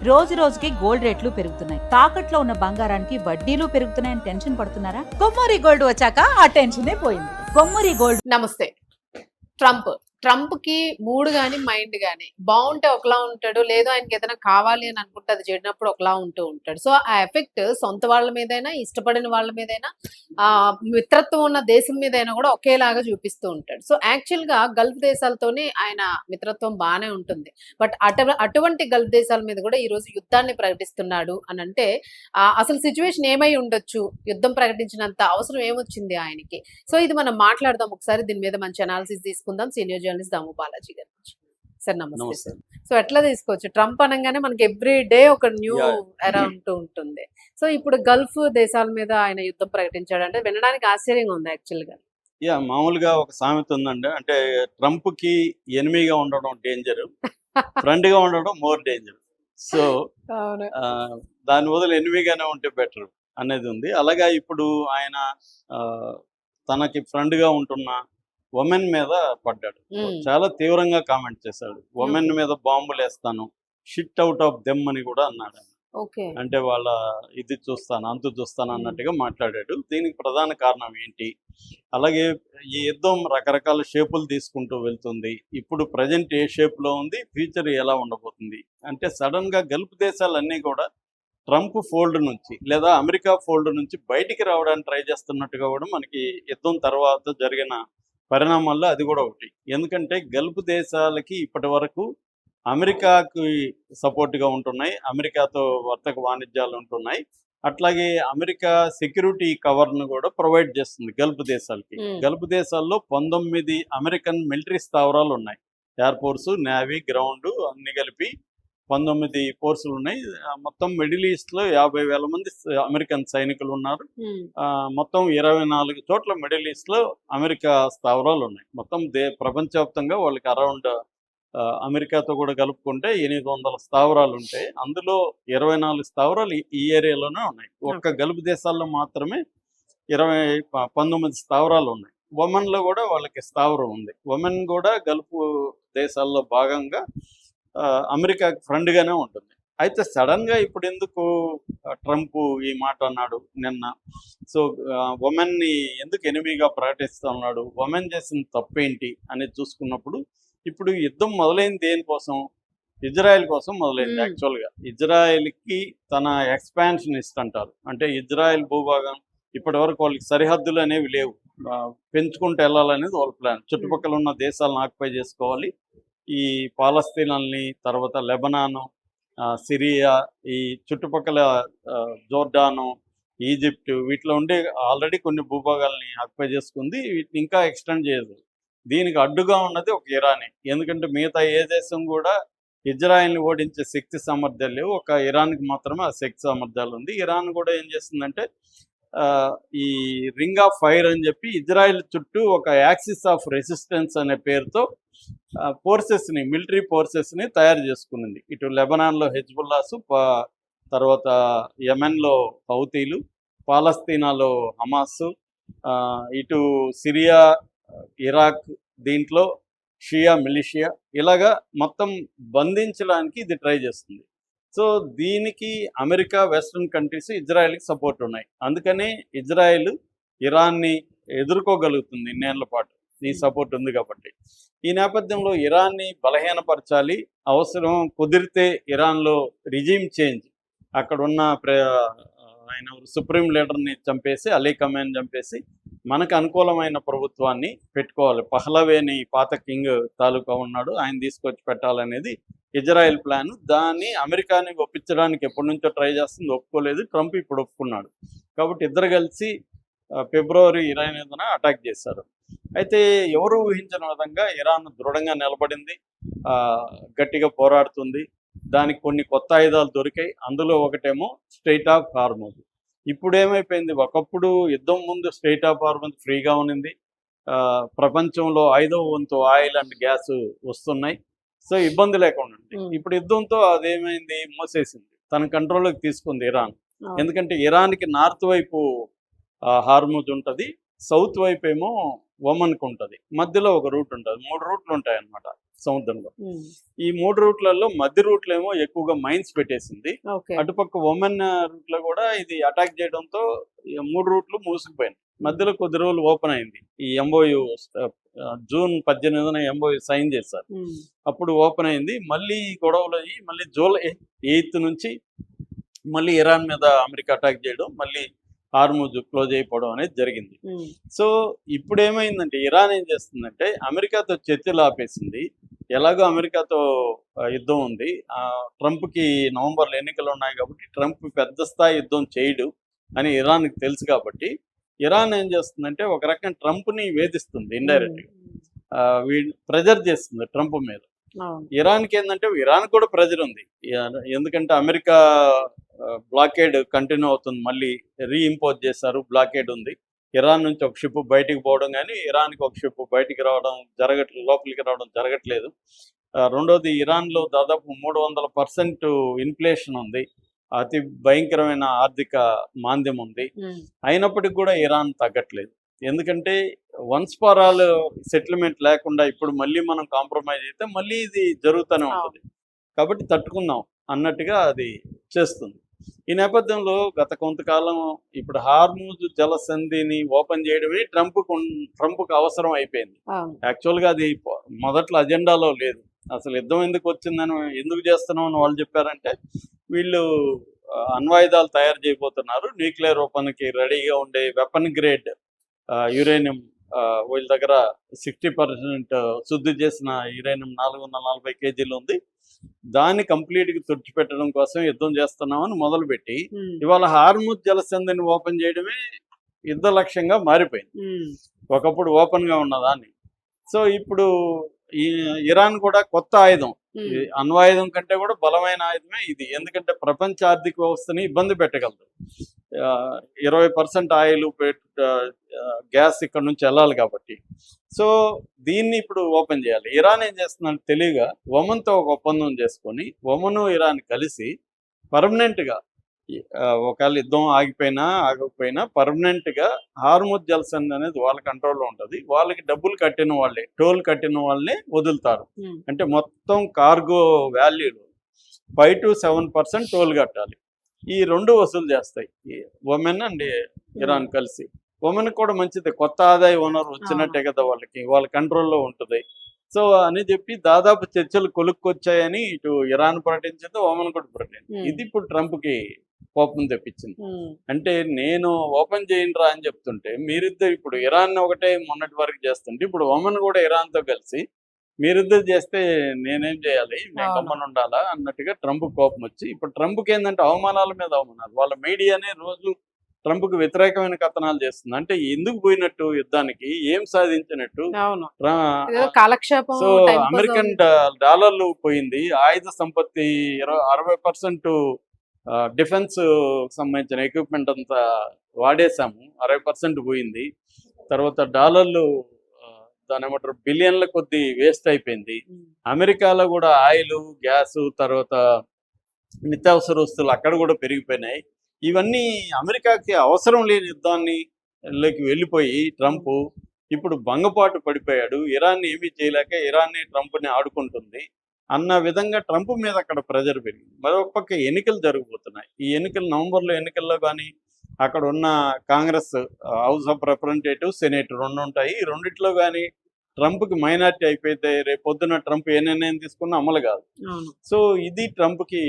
రోజు రోజుకి గోల్డ్ రేట్లు పెరుగుతున్నాయి. తాకట్లో ఉన్న బంగారానికి వడ్డీలు పెరుగుతున్నాయని టెన్షన్ పడుతున్నారా? కొమ్మూరి గోల్డ్ వచ్చాక ఆ టెన్షనే పోయింది. కొమ్మూరి గోల్డ్. నమస్తే. ట్రంప్ కి మూడ్ గాని మైండ్ గాని బాగుంటే ఒకలా ఉంటాడు, లేదు ఆయనకి ఏదైనా కావాలి అని అనుకుంటే అది చేసినప్పుడు ఒకలా ఉంటూ ఉంటాడు. సో ఆ ఎఫెక్ట్ సొంత వాళ్ళ మీదైనా, ఇష్టపడిన వాళ్ళ మీదైనా, మిత్రత్వం ఉన్న దేశం మీదైనా కూడా ఒకేలాగా చూపిస్తూ ఉంటాడు. సో యాక్చువల్ గా గల్ఫ్ దేశాలతోనే ఆయన మిత్రత్వం బాగానే ఉంటుంది. బట్ అటువంటి గల్ఫ్ దేశాల మీద కూడా ఈ రోజు యుద్ధాన్ని ప్రకటిస్తున్నాడు అని అంటే అసలు సిచ్యువేషన్ ఏమై ఉండొచ్చు, యుద్ధం ప్రకటించినంత అవసరం ఏమొచ్చింది ఆయనకి? సో ఇది మనం మాట్లాడదాం ఒకసారి, దీని మీద మంచి అనాలిసిస్ తీసుకుందాం. సీనియర్ జర్నలిస్ట్ దాము బాలాజీ గారి నుంచి. సార్ నమస్తే సార్. సో ఎట్లా తీసుకోవచ్చు, ట్రంప్ అనగానే మనకి ఎవ్రీ డే ఒక న్యూ ఎరా ఉంటూ ఉంటుంది. సో ఇప్పుడు గల్ఫ్ దేశాల మీద ఆయన యుద్ధం ప్రకటించాడంటే వినడానికి ఆశ్చర్యంగా ఉంది యాక్చువల్ గా. మామూలుగా ఒక సామెత ఉందండి, అంటే ట్రంప్ కి ఎనిమిగా ఉండడం డేంజర్, ఫ్రెండ్ గా ఉండడం మోర్ డేంజర్. సో దాని బదులు ఎనిమిగానే ఉంటే బెటర్ అనేది ఉంది. అలాగా ఇప్పుడు ఆయన తనకి ఫ్రెండ్ గా ఉంటున్న ఉమెన్ మీద పడ్డాడు. చాలా తీవ్రంగా కామెంట్ చేశాడు. ఉమెన్ మీద బాంబులు వేస్తాను, షిట్ అవుట్ ఆఫ్ దెమ్ అని కూడా అన్నాడు. అంటే వాళ్ళ ఇది చూస్తాను, అంతు చూస్తాను అన్నట్టుగా మాట్లాడాడు. దీనికి ప్రధాన కారణం ఏంటి, అలాగే ఈ యుద్ధం రకరకాల షేపులు తీసుకుంటూ వెళ్తుంది. ఇప్పుడు ప్రజెంట్ ఏ షేప్ లో ఉంది, ఫ్యూచర్ ఎలా ఉండబోతుంది అంటే సడన్ గా గల్ఫ్ దేశాలన్నీ కూడా ట్రంప్ ఫోల్డ్ నుంచి లేదా అమెరికా ఫోల్డ్ నుంచి బయటికి రావడానికి ట్రై చేస్తున్నట్టుగా కూడా మనకి యుద్ధం తర్వాత జరిగిన పరిణామాల్లో అది కూడా ఒకటి. ఎందుకంటే గల్ఫ్ దేశాలకి ఇప్పటి వరకు అమెరికాకి సపోర్ట్గా ఉంటున్నాయి, అమెరికాతో వర్తక వాణిజ్యాలు ఉంటున్నాయి. అట్లాగే అమెరికా సెక్యూరిటీ కవర్ను కూడా ప్రొవైడ్ చేస్తుంది గల్ఫ్ దేశాలకి. గల్ఫ్ దేశాల్లో 19 అమెరికన్ మిలిటరీ స్థావరాలు ఉన్నాయి. ఎయిర్ ఫోర్సు, నేవీ, గ్రౌండ్ అన్ని కలిపి 19 ఫోర్సులు ఉన్నాయి. మొత్తం మిడిల్ ఈస్ట్ లో 50,000 మంది అమెరికన్ సైనికులు ఉన్నారు. మొత్తం 24 చోట్ల మిడిల్ ఈస్ట్ లో అమెరికా స్థావరాలు ఉన్నాయి. మొత్తం ప్రపంచవ్యాప్తంగా వాళ్ళకి అరౌండ్ అమెరికాతో కూడా కలుపుకుంటే 800 స్థావరాలు ఉంటాయి. అందులో 24 స్థావరాలు ఈ ఏరియాలోనే ఉన్నాయి. ఒక్క గల్ఫ్ దేశాల్లో మాత్రమే 19 స్థావరాలు ఉన్నాయి. ఒమన్ లో కూడా వాళ్ళకి స్థావరం ఉంది. ఒమన్ కూడా గల్ఫ్ దేశాల్లో భాగంగా అమెరికాకి ఫ్రెండ్గానే ఉంటుంది. అయితే సడన్గా ఇప్పుడు ఎందుకు ట్రంప్ ఈ మాట అన్నాడు నిన్న? సో ఉమెన్ని ఎందుకు ఎనిమిగా ప్రకటిస్తున్నాడు, ఉమెన్ చేసిన తప్పేంటి అనేది చూసుకున్నప్పుడు ఇప్పుడు యుద్ధం మొదలైంది దేనికోసం? ఇజ్రాయెల్ కోసం మొదలైంది. యాక్చువల్గా ఇజ్రాయెల్కి తన ఎక్స్పాన్షనిస్ట్ అంటారు. అంటే ఇజ్రాయెల్ భూభాగం ఇప్పటి వరకు వాళ్ళకి సరిహద్దులు అనేవి లేవు, పెంచుకుంటూ వెళ్ళాలనేది వాళ్ళ ప్లాన్. చుట్టుపక్కల ఉన్న దేశాలను ఆక్యుపై చేసుకోవాలి, ఈ పాలస్తీనాల్ని, తర్వాత లెబనాను, సిరియా, ఈ చుట్టుపక్కల జోర్డాను, ఈజిప్ట్, వీటిలో ఉండే ఆల్రెడీ కొన్ని భూభాగాల్ని ఆక్యుపై చేసుకుంది. వీటిని ఇంకా ఎక్స్టెండ్ చేయదు. దీనికి అడ్డుగా ఉన్నది ఒక ఇరానే. ఎందుకంటే మిగతా ఏ దేశం కూడా ఇజ్రాయెల్ని ఓడించే శక్తి సామర్థ్యాలు లేవు. ఒక ఇరాన్కి మాత్రమే ఆ శక్తి సామర్థ్యాలు ఉంది. ఇరాన్ కూడా ఏం చేస్తుందంటే ఈ రింగ్ ఆఫ్ ఫైర్ అని చెప్పి ఇజ్రాయెల్ చుట్టూ ఒక యాక్సిస్ ఆఫ్ రెసిస్టెన్స్ అనే పేరుతో ఫోర్సెస్ని, మిలిటరీ ఫోర్సెస్ని తయారు చేసుకునింది. ఇటు లెబనాన్లో హెజ్బుల్లాసు, తర్వాత యెమెన్లో హౌతీలు, పాలస్తీనాలో హమాసు, ఇటు సిరియా, ఇరాక్, దీంట్లో షియా మిలిషియా, ఇలాగా మొత్తం బంధించడానికి ఇది ట్రై చేస్తుంది. సో దీనికి అమెరికా, వెస్ట్రన్ కంట్రీస్ ఇజ్రాయెల్కి సపోర్ట్ ఉన్నాయి. అందుకనే ఇజ్రాయెల్ ఇరాన్ని ఎదుర్కోగలుగుతుంది ఇన్నేళ్ల పాటు, ఈ సపోర్ట్ ఉంది కాబట్టి. ఈ నేపథ్యంలో ఇరాన్ని బలహీనపరచాలి, అవసరం కుదిరితే ఇరాన్లో రిజీమ్ చేంజ్, అక్కడున్న ఆయన సుప్రీం లీడర్ని చంపేసి, అలీ ఖమేని చంపేసి మనకు అనుకూలమైన ప్రభుత్వాన్ని పెట్టుకోవాలి. పహ్లవేని పాత కింగ్ తాలూకా ఉన్నాడు, ఆయన తీసుకొచ్చి పెట్టాలనేది ఇజ్రాయెల్ ప్లాన్. దాన్ని అమెరికాని ఒప్పించడానికి ఎప్పటి నుంచో ట్రై చేస్తుంది, ఒప్పుకోలేదు. ట్రంప్ ఇప్పుడు ఒప్పుకున్నాడు. కాబట్టి ఇద్దరు కలిసి ఫిబ్రవరి 25న అటాక్ చేశారు. అయితే ఎవరు ఊహించిన విధంగా ఇరాన్ దృఢంగా నిలబడింది, గట్టిగా పోరాడుతుంది. దానికి కొన్ని కొత్త ఆయుధాలు దొరికాయి. అందులో ఒకటేమో స్ట్రెయిట్ ఆఫ్ హార్మజ్. ఇప్పుడు ఏమైపోయింది, ఒకప్పుడు యుద్ధం ముందు స్ట్రెయిట్ ఆఫ్ హార్మజ్ ఫ్రీగా ఉన్నింది. ప్రపంచంలో 5వ వంతు ఆయిల్ అండ్ గ్యాస్ వస్తున్నాయి. సో ఇబ్బంది లేకుండా ఉంది. ఇప్పుడు యుద్ధంతో అదేమైంది, మూసేసింది, తన కంట్రోల్లోకి తీసుకుంది ఇరాన్. ఎందుకంటే ఇరాన్కి నార్త్ వైపు హార్మజ్ ఉంటుంది, సౌత్ వైపు ఏమో ఒమన్కి ఉంటుంది, మధ్యలో ఒక రూట్ ఉంటుంది, 3 రూట్లు ఉంటాయి అన్నమాట సముద్రంలో. ఉమ్, ఈ 3 రూట్లలో మధ్య రూట్లో ఏమో ఎక్కువగా మైన్స్ పెట్టేసింది, ఓకే. అటుపక్క ఒమన్ రూట్లో కూడా ఇది అటాక్ చేయడంతో ఈ 3 రూట్లు మూసుకుపోయింది. మధ్యలో కొద్ది రోజులు ఓపెన్ అయింది. ఈ ఎంఓయు జూన్ 18న ఎంఓయు సైన్ చేశారు, ఉమ్, అప్పుడు ఓపెన్ అయింది. మళ్ళీ గొడవలు అయ్యి మళ్ళీ జూలై 8 నుంచి మళ్ళీ ఇరాన్ మీద అమెరికా అటాక్ చేయడం, మళ్ళీ హార్ముజ్ క్లోజ్ అయిపోవడం అనేది జరిగింది. ఉమ్, సో ఇప్పుడు ఏమైందంటే ఇరాన్ ఏం చేస్తుందంటే అమెరికాతో చర్చలు ఆపేసింది. ఎలాగో అమెరికాతో యుద్ధం ఉంది, ట్రంప్కి నవంబర్లో ఎన్నికలు ఉన్నాయి కాబట్టి ట్రంప్ పెద్ద స్థాయి యుద్ధం చేయడు అని ఇరాన్కి తెలుసు కాబట్టి ఇరాన్ ఏం చేస్తుందంటే ఒక రకం ట్రంప్ని వేధిస్తుంది, ఇండైరెక్ట్గా ప్రెజర్ చేస్తుంది ట్రంప్ మీద. అవును. ఇరాన్కి ఏంటంటే ఇరాన్ కూడా ప్రెజర్ ఉంది, ఎందుకంటే అమెరికా బ్లాకేడ్ కంటిన్యూ అవుతుంది, మళ్ళీ రీఇంపోజ్ చేశారు, బ్లాకేడ్ ఉంది. ఇరాన్ నుంచి ఒక షిప్ బయటికి పోవడం కానీ ఇరాన్కి ఒక షిప్ బయటికి రావడం లోపలికి రావడం జరగట్లేదు. రెండోది ఇరాన్లో దాదాపు 300% ఇన్ఫ్లేషన్ ఉంది, అతి భయంకరమైన ఆర్థిక మాంద్యం ఉంది. ఉమ్, అయినప్పటికీ కూడా ఇరాన్ తగ్గట్లేదు, ఎందుకంటే వన్స్ ఫర్ ఆల్ సెటిల్మెంట్ లేకుండా ఇప్పుడు మళ్ళీ మనం కాంప్రమైజ్ అయితే మళ్ళీ ఇది జరుగుతూనే ఉంటుంది, కాబట్టి తట్టుకుందాం అన్నట్టుగా అది చేస్తుంది. ఈ నేపథ్యంలో గత కొంతకాలం ఇప్పుడు హార్ముజ్ జలసంధిని ఓపెన్ చేయడమే ట్రంప్కు అవసరం అయిపోయింది. అవును. యాక్చువల్గా అది మొదట్లో అజెండాలో లేదు. అసలు యుద్ధం ఎందుకు వచ్చిందని, ఎందుకు చేస్తున్నాం అని వాళ్ళు చెప్పారంటే వీళ్ళు అణ్వాయుధాలు తయారు చేయబోతున్నారు, న్యూక్లియర్ ఓపెన్కి రెడీగా ఉండే వెపన్ గ్రేడ్ యురేనియం వీళ్ళ దగ్గర 60% శుద్ధి చేసిన యురేనియం 440 కేజీలు ఉంది, దాన్ని కంప్లీట్గా తుడిచిపెట్టడం కోసం యుద్ధం చేస్తున్నామని మొదలుపెట్టి ఉమ్, ఇవాళ హార్ముజ్ జలసంధిని ఓపెన్ చేయడమే యుద్ధ లక్ష్యంగా మారిపోయింది, ఉమ్, ఒకప్పుడు ఓపెన్గా ఉన్నదాన్ని. సో ఇప్పుడు ఈ ఇరాన్ కూడా కొత్త ఆయుధం, ఉమ్, ఈ అణ్వాయుధం కంటే కూడా బలమైన ఆయుధమే ఇది, ఎందుకంటే ప్రపంచ ఆర్థిక వ్యవస్థని ఇబ్బంది పెట్టగలదు. 20% ఆయిల్ గ్యాస్ ఇక్కడ నుంచి వెళ్ళాలి కాబట్టి. సో దీన్ని ఇప్పుడు ఓపెన్ చేయాలి. ఇరాన్ ఏం చేస్తుందంటే తెలివిగా ఒమన్తో ఒక ఒప్పందం చేసుకొని ఒమను ఇరాన్ కలిసి పర్మనెంట్గా ఒకవేళ యుద్ధం ఆగకపోయినా పర్మనెంట్గా హార్ముజ్ జలసంధి అనేది వాళ్ళ కంట్రోల్లో ఉంటుంది, వాళ్ళకి డబ్బులు కట్టిన వాళ్ళే, టోల్ కట్టిన వాళ్ళే వదులుతారు. ఉమ్, అంటే మొత్తం కార్గో వాల్యూలో 5 to 7% టోల్ కట్టాలి. ఈ రెండు వసూలు చేస్తాయి ఒమెన్ అండ్ ఇరాన్ కలిసి. ఒమెన్ కూడా మంచిది, కొత్త ఆదాయ వనరు వచ్చినట్టే కదా వాళ్ళకి, వాళ్ళ కంట్రోల్లో ఉంటుంది. సో అని చెప్పి దాదాపు చర్చలు కొలుక్కొచ్చాయని ఇటు ఇరాన్ ప్రకటించింది, ఒమెన్ కూడా ప్రకటించింది. ఇది ఇప్పుడు ట్రంప్కి కోపం తెప్పించింది. ఉమ్, అంటే నేను ఓపెన్ చేయండిరా అని చెప్తుంటే మీరిద్దరు ఇప్పుడు ఇరాన్ ఒకటే మొన్నటి వరకు చేస్తుంటే ఇప్పుడు ఒమన్ కూడా ఇరాన్తో కలిసి మీరిద్దరు చేస్తే నేనేం చేయాలి, నేను గమ్మని ఉండాలా అన్నట్టుగా ట్రంప్ కోపం వచ్చి ఇప్పుడు ట్రంప్కి ఏంటంటే అవమానాల మీద అవమానాలు, వాళ్ళ మీడియానే రోజు ట్రంప్కి వ్యతిరేకమైన కథనాలు చేస్తుంది. అంటే ఎందుకు పోయినట్టు యుద్ధానికి, ఏం సాధించినట్టు, అవును. ఇదేదో కాలక్షేపం సో టైం పాస్ అమెరికన్ అవుతుంది. డాలర్లు పోయింది, ఆయుధ సంపత్తి 60% డిఫెన్స్ సంబంధించిన ఎక్విప్మెంట్ అంతా వాడేసాము, 60% పోయింది. తర్వాత డాలర్లు దాని ఏమంటారు బిలియన్ల కొద్ది వేస్ట్ అయిపోయింది. ఉమ్, అమెరికాలో కూడా ఆయిల్, గ్యాస్, తర్వాత నిత్యావసర వస్తువులు అక్కడ కూడా పెరిగిపోయినాయి. ఇవన్నీ అమెరికాకి అవసరం లేని యుద్ధానికి వెళ్ళిపోయి ట్రంప్ ఇప్పుడు భంగపాటు పడిపోయాడు. ఇరాన్ ఏమీ చేయలేక ఇరాన్ని ట్రంప్ని ఆడుకుంటుంది అన్న విధంగా ట్రంప్ మీద అక్కడ ప్రెజర్ పెరిగింది. మరొక పక్క ఎన్నికలు జరగబోతున్నాయి. ఈ ఎన్నికలు నవంబర్లో ఎన్నికల్లో కానీ అక్కడ ఉన్న Congress, house of representative, senate 2 ఉంటాయి. ఈ రెండిట్లో కానీ ట్రంప్కి మైనారిటీ అయిపోతే రేపు పొద్దున ట్రంప్ ఏ నిర్ణయం తీసుకున్నా అమలు కాదు. అవును. సో ఇది ట్రంప్కి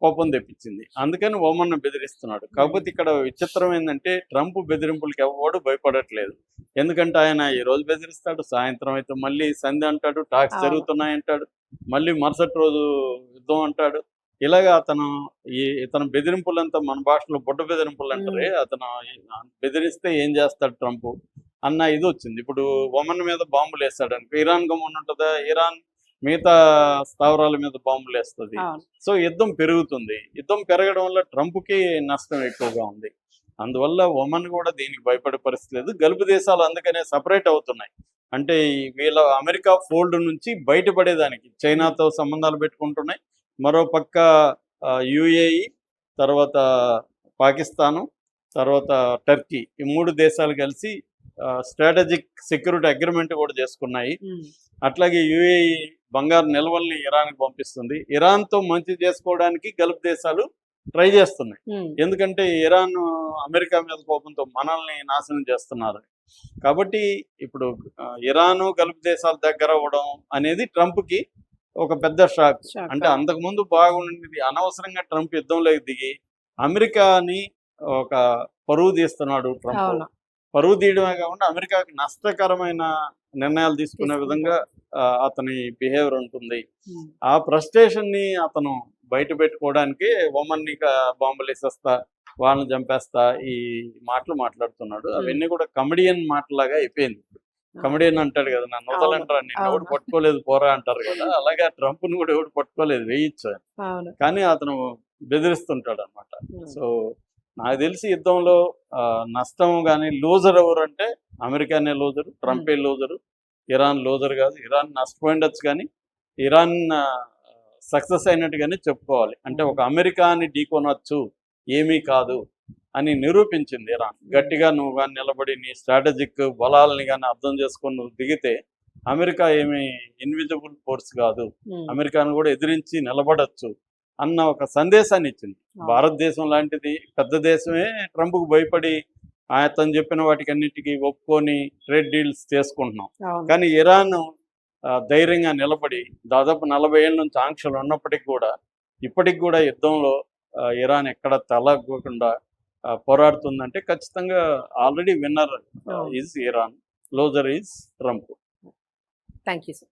కోపం తెప్పించింది, అందుకని ఒమన్ను బెదిరిస్తున్నాడు. కాకపోతే ఇక్కడ విచిత్రం ఏంటంటే ట్రంప్ బెదిరింపులకి ఎవడు భయపడట్లేదు, ఎందుకంటే ఆయన ఈ రోజు బెదిరిస్తాడు, సాయంత్రం అయితే మళ్ళీ సంధి అంటాడు, టాక్స్ జరుగుతున్నాయంటాడు, మళ్ళీ మరుసటి రోజు యుద్ధం అంటాడు. ఇలాగా ఇతను బెదిరింపులంతా మన భాషలో బుడ్డ బెదిరింపులు అంటారే, అతను బెదిరిస్తే ఏం చేస్తాడు ట్రంప్ అన్న ఇది వచ్చింది. ఇప్పుడు ఒమన్ మీద బాంబులు వేస్తాడు అనుకో, ఇరాన్ గమ్మున ఉంటుందా, ఇరాన్ మిగతా స్థావరాల మీద బాంబులు వేస్తుంది. సో యుద్ధం పెరుగుతుంది. యుద్ధం పెరగడం వల్ల ట్రంప్కి నష్టం ఎక్కువగా ఉంది. అందువల్ల ఒమన్ కూడా దీనికి భయపడే పరిస్థితి లేదు. గల్ఫ్ దేశాలు అందుకనే సపరేట్ అవుతున్నాయి. అంటే వీళ్ళ అమెరికా ఫోల్డ్ నుంచి బయటపడేదానికి చైనాతో సంబంధాలు పెట్టుకుంటున్నాయి. మరో పక్క యుఏఈ, తర్వాత పాకిస్తాను, తర్వాత టర్కీ, ఈ 3 దేశాలు కలిసి స్ట్రాటజిక్ సెక్యూరిటీ అగ్రిమెంట్ కూడా చేసుకున్నాయి. ఉమ్, అట్లాగే యుఏఈ బంగారు నిల్వల్ని ఇరాన్కి పంపిస్తుంది. ఇరాన్తో మంచి చేసుకోవడానికి గల్ఫ్ దేశాలు ట్రై చేస్తున్నాయి. ఉమ్, ఎందుకంటే ఇరాన్ అమెరికా మీద కోపంతో మనల్ని నాశనం చేస్తున్నారు. కాబట్టి ఇప్పుడు ఇరాను గల్ఫ్ దేశాల దగ్గర అవ్వడం అనేది ట్రంప్కి ఒక పెద్ద షాక్. shock. అంటే అంతకుముందు బాగుండేది, అనవసరంగా ట్రంప్ యుద్ధంలోకి దిగి అమెరికాని ఒక పరువు తీస్తున్నాడు ట్రంప్. అవును. పరువు తీయడమే కాకుండా అమెరికాకి నష్టకరమైన నిర్ణయాలు తీసుకునే తీసుకుంటాడు. విధంగా అతని బిహేవియర్ ఉంటుంది. ఉమ్, ఆ ఫ్రస్ట్రేషన్ ని అతను బయట పెట్టుకోవడానికి ఉమన్ని బాంబులు వేసేస్తా, వాళ్ళని చంపేస్తా ఈ మాటలు మాట్లాడుతున్నాడు. అవన్నీ కూడా కమెడియన్ మాటలాగా అయిపోయింది. కమెడియన్ అంటాడు కదా, నన్ను వదలంటారా, నేను ఎవడు అవును. పట్టుకోలేదు పోరా అంటారు కదా, అలాగే ట్రంప్ను కూడా ఎవడు పట్టుకోలేదు, వేయచ్చు అని. అవును. కానీ అతను బెదిరిస్తుంటాడు అనమాట. ఉమ్, సో నాకు తెలిసి యుద్ధంలో నష్టం కానీ లూజర్ ఎవరు అంటే అమెరికానే లూజరు, ట్రంపే లూజరు, ఇరాన్ లూజర్ కాదు. ఇరాన్ నష్టపోయిండొచ్చు కానీ ఇరాన్ సక్సెస్ అయినట్టుగానే చెప్పుకోవాలి. అంటే ఒక అమెరికాని ఢీకొనొచ్చు, ఏమీ కాదు అని నిరూపించింది ఇరాన్. గట్టిగా నువ్వు కానీ నిలబడి నీ స్ట్రాటజిక్ బలాలని కానీ అర్థం చేసుకొని నువ్వు దిగితే అమెరికా ఏమీ ఇన్విజిబుల్ ఫోర్స్ కాదు, ఉమ్, అమెరికాను కూడా ఎదిరించి నిలబడచ్చు అన్న ఒక సందేశాన్ని ఇచ్చింది. అవును. భారతదేశం లాంటిది పెద్ద దేశమే ట్రంప్కు భయపడి అతను చెప్పిన వాటికన్నిటికీ ఒప్పుకొని ట్రేడ్ డీల్స్ చేసుకుంటున్నాం. అవును. కానీ ఇరాన్ ధైర్యంగా నిలబడి దాదాపు 40 ఏళ్ళ నుంచి ఆంక్షలు ఉన్నప్పటికీ కూడా ఇప్పటికి కూడా యుద్ధంలో ఇరాన్ ఎక్కడ తలగకుండా పోరాడుతుందంటే ఖచ్చితంగా ఆల్రెడీ విన్నర్ అవును. Is Iran, loser is Trump. Thank you sir.